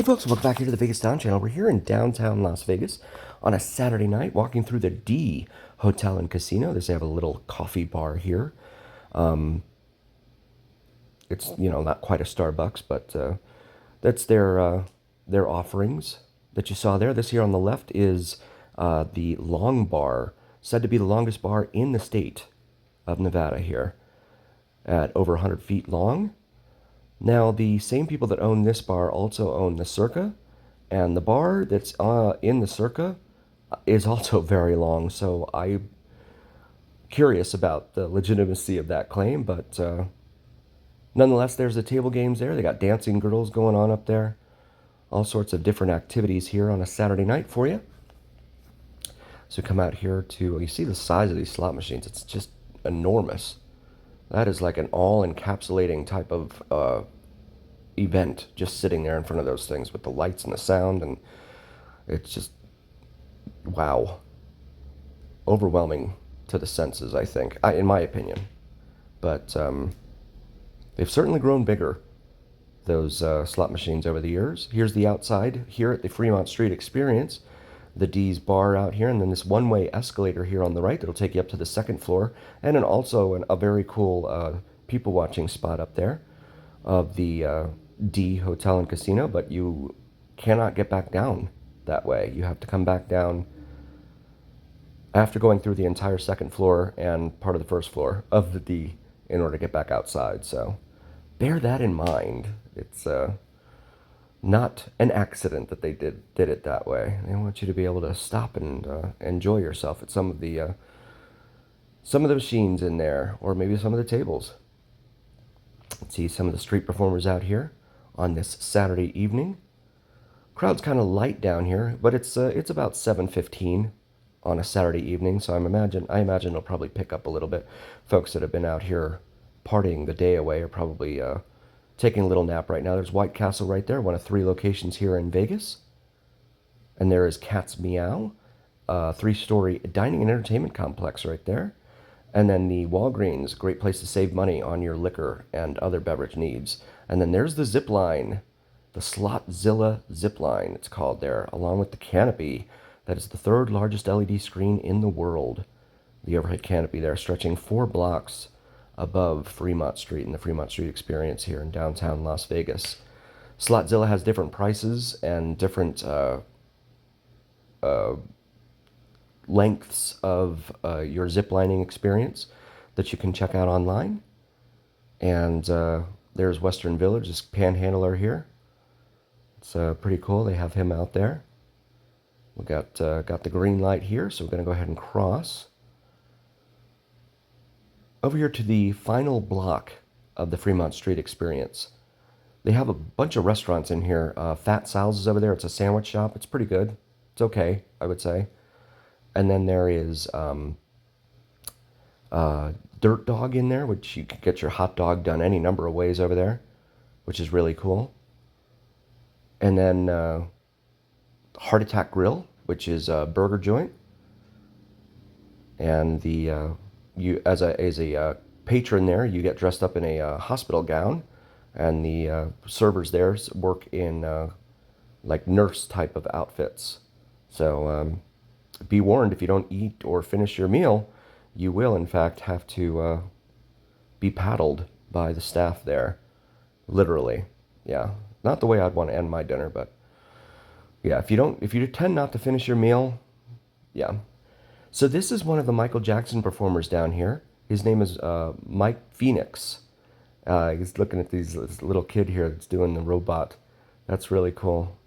Hey folks, welcome back here to the Vegas Down channel. We're here in downtown Las Vegas on a Saturday night, walking through the D Hotel and Casino. They have a little coffee bar here. It's not quite a Starbucks, but that's their offerings that you saw there. This here on the left is the Long Bar, said to be the longest bar in the state of Nevada here, at over 100 feet long. Now, the same people that own this bar also own the Circa, and the bar that's in the Circa is also very long, so I'm curious about the legitimacy of that claim, but nonetheless, there's the table games there. They got dancing girls going on up there, all sorts of different activities here on a Saturday night for you. So come out here you see the size of these slot machines. It's just enormous. That is like an all-encapsulating type of event, just sitting there in front of those things with the lights and the sound, and it's just, wow. Overwhelming to the senses, I think, in my opinion. But they've certainly grown bigger, those slot machines, over the years. Here's the outside here at the Fremont Street Experience. The D's bar out here, and then this one-way escalator here on the right that'll take you up to the second floor, and then also a very cool people-watching spot up there of the D Hotel and Casino, but you cannot get back down that way. You have to come back down after going through the entire second floor and part of the first floor of the D in order to get back outside. So bear that in mind. It's not an accident that they did it that way. They want you to be able to stop and enjoy yourself at some of the machines in there, or maybe some of the tables. Let's see some of the street performers out here on this Saturday evening. Crowd's kind of light down here, but it's about 7:15 on a Saturday evening, so I imagine it'll probably pick up a little bit. Folks that have been out here partying the day away are probably taking a little nap right now. There's White Castle right there, one of 3 locations here in Vegas. And there is Cat's Meow, a 3-story dining and entertainment complex right there. And then the Walgreens, great place to save money on your liquor and other beverage needs. And then there's the zip line, the Slotzilla zip line, it's called there, along with the canopy. That is the 3rd largest LED screen in the world. The overhead canopy there, stretching 4 blocks above Fremont Street in the Fremont Street Experience here in downtown Las Vegas. Slotzilla has different prices and different lengths of your ziplining experience that you can check out online. And there's Western Village, this panhandler here. It's pretty cool. They have him out there. We got the green light here, so we're going to go ahead and cross over here to the final block of the Fremont Street Experience. They have a bunch of restaurants in here. Fat Sal's is over there. It's a sandwich shop. It's pretty good. It's okay, I would say. And then there is Dirt Dog in there, which you can get your hot dog done any number of ways over there, which is really cool. And then Heart Attack Grill, which is a burger joint. And the you as a patron there, you get dressed up in a hospital gown, and the servers there work in like nurse type of outfits. So be warned, if you don't eat or finish your meal, you will in fact have to be paddled by the staff there, literally. Yeah, not the way I'd want to end my dinner, but yeah, if you tend not to finish your meal, yeah. So this is one of the Michael Jackson performers down here. His name is Mike Phoenix. He's looking at this little kid here that's doing the robot. That's really cool.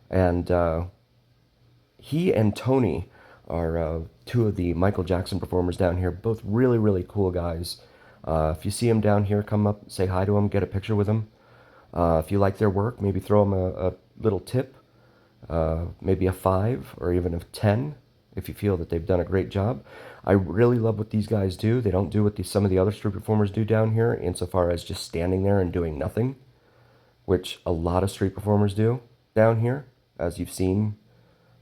And he and Tony are 2 of the Michael Jackson performers down here. Both really, really cool guys. If you see them down here, come up, say hi to them, get a picture with them. If you like their work, maybe throw them a little tip. Maybe a 5 or even a 10 if you feel that they've done a great job. I really love what these guys do. They don't do what some of the other street performers do down here, insofar as just standing there and doing nothing, which a lot of street performers do down here, as you've seen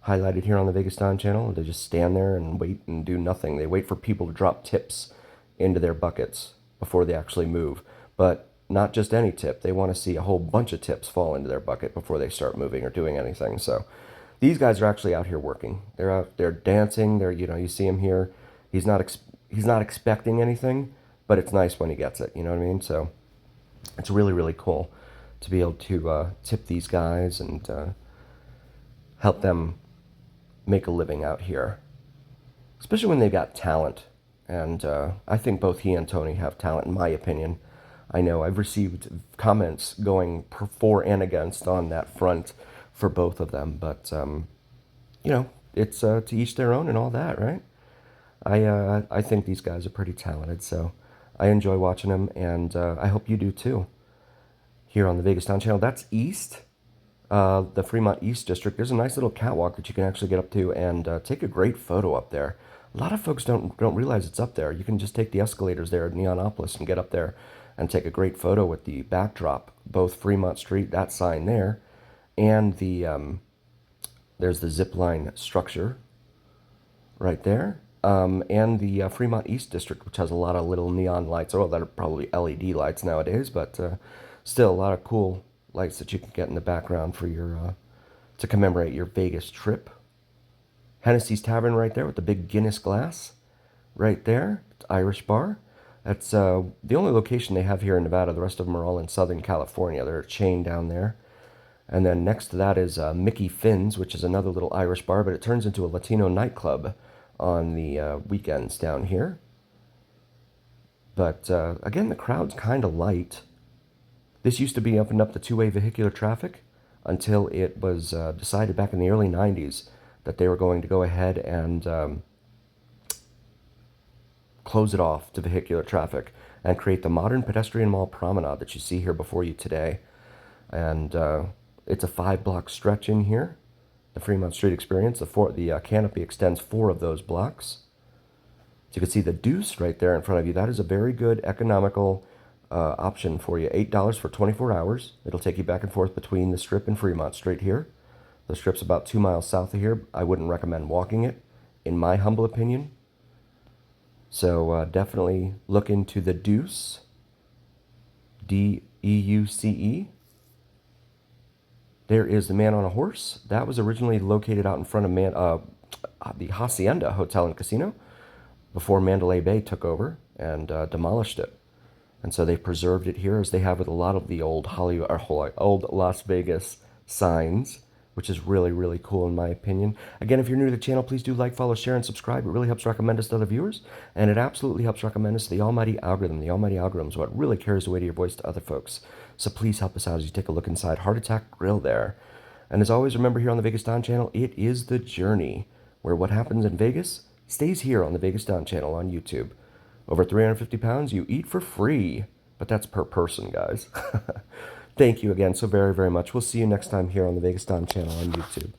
highlighted here on the Vegas Down channel. They just stand there and wait and do nothing. They wait for people to drop tips into their buckets before they actually move. But not just any tip. They want to see a whole bunch of tips fall into their bucket before they start moving or doing anything. So these guys are actually out here working. They're out, they're dancing. They're, you see him here. He's not expecting anything, but it's nice when he gets it. You know what I mean? So it's really, really cool to be able to tip these guys and help them make a living out here, especially when they've got talent. And I think both he and Tony have talent, in my opinion. I know I've received comments going for and against on that front for both of them, but it's to each their own and all that, right? I think these guys are pretty talented, so I enjoy watching them, and I hope you do too. Here on the Vegas Town Channel, that's east, the Fremont East District. There's a nice little catwalk that you can actually get up to and take a great photo up there. A lot of folks don't realize it's up there. You can just take the escalators there at Neonopolis and get up there and take a great photo with the backdrop, both Fremont Street, that sign there, and there's the zip line structure right there, and the Fremont East District, which has a lot of little neon lights. Oh, that are probably LED lights nowadays, but still a lot of cool lights that you can get in the background for your to commemorate your Vegas trip. Hennessy's Tavern right there with the big Guinness glass right there. It's Irish Bar. That's the only location they have here in Nevada. The rest of them are all in Southern California. They're a chain down there. And then next to that is Mickey Finn's, which is another little Irish bar, but it turns into a Latino nightclub on the weekends down here. But again, the crowd's kind of light. This used to be opened up to two-way vehicular traffic until it was decided back in the early 90s that they were going to go ahead and close it off to vehicular traffic and create the modern pedestrian mall promenade that you see here before you today. And it's a 5-block stretch in here, the Fremont Street Experience. The canopy extends 4 of those blocks. So you can see the Deuce right there in front of you. That is a very good economical option for you. $8 for 24 hours. It'll take you back and forth between the Strip and Fremont Street here. The Strip's about 2 miles south of here. I wouldn't recommend walking it, in my humble opinion. So definitely look into the Deuce, Deuce. There is the Man on a Horse. That was originally located out in front of the Hacienda Hotel and Casino before Mandalay Bay took over and demolished it. And so they preserved it here, as they have with a lot of the old old Las Vegas signs, which is really, really cool in my opinion. Again, if you're new to the channel, please do like, follow, share, and subscribe. It really helps recommend us to other viewers, and it absolutely helps recommend us to the almighty algorithm. The almighty algorithm is what really carries the weight of your voice to other folks. So please help us out as you take a look inside Heart Attack Grill there. And as always, remember here on the Vegas Don Channel, it is the journey, where what happens in Vegas stays here on the Vegas Don Channel on YouTube. Over 350 pounds, you eat for free. But that's per person, guys. Thank you again so very, very much. We'll see you next time here on the Vegas Don Channel on YouTube.